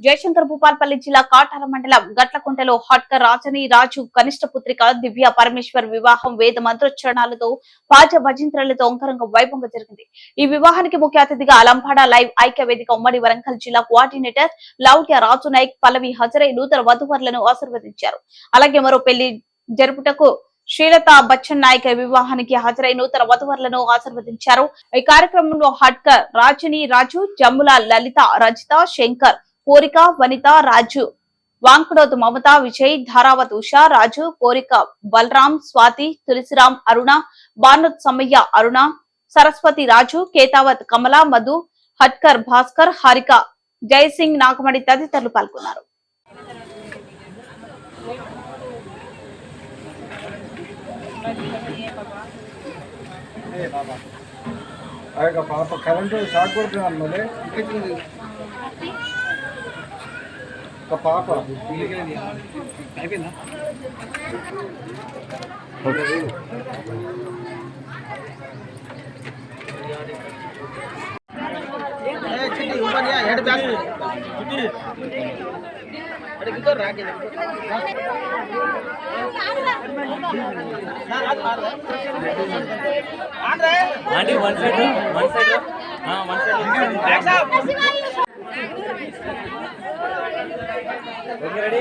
జయశంకర్ భూపాల్పల్లి జిల్లా కాటాల మండలం గట్లకుంటలో హట్కర్ రాజని రాజు కనిష్ట పుత్రిక దివ్య పరమేశ్వర్ వివాహం వేద మంత్రోచ్చరణాలతో పాజ భజంత్రులతో అంగరంగ వైభవంగా జరిగింది. ఈ వివాహానికి ముఖ్య అతిథిగా లంబాడ లైవ్ ఐక్య వేదిక ఉమ్మడి వరంగల్ జిల్లా కోఆర్డినేటర్ లౌట్య రాజు నాయక్ పల్లవి హజరై నూతన వధువరులను ఆశీర్వదించారు. అలాగే మరో పెళ్లి జరుపుటకు శ్రీలతా బచ్చన్ నాయక్ వివాహానికి హాజరై నూతన వధువరులను ఆశీర్వదించారు. ఈ కార్యక్రమంలో హట్కర్ రాజని రాజు, జమ్ముల లలిత, రజిత, శంకర్, కోరిక, వనిత, రాజు, వాంకడోత్ మమత, విజయ్, ధారావత్, ఉషా, రాజు, కోరిక, బలరాం, స్వాతి, తులసిరాం, అరుణ, బానోత్ సమ్మయ్య, అరుణ, సరస్వతి, రాజు, కేతావత్, కమల, మధు, హట్కర్, భాస్కర్, హారిక, జయసింగ్, నాగమణి తదితరులు పాల్గొన్నారు. పాప కరెంటు షాక్ కొడుతున్నాను మళ్ళీ పాప అయిపోయిందా आंटी वन साइड हाँ one side okay ready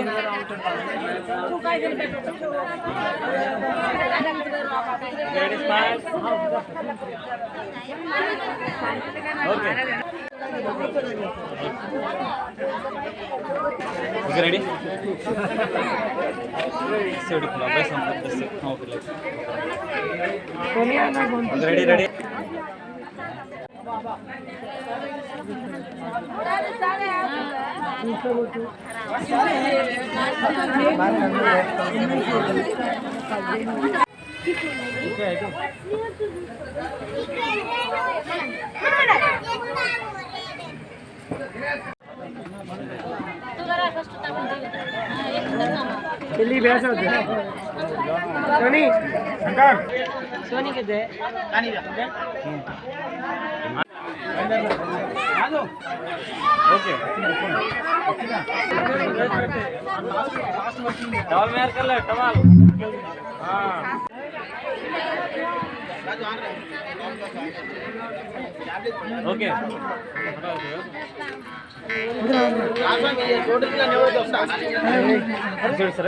ready smile okay okay ready सेवड़ी खुला बस हम दस हाँ ओके रेडी रेडी दिल्ली बैस सोनी सोनी कितने ओके टॉल में कर ले टॉल हाँ ओके सर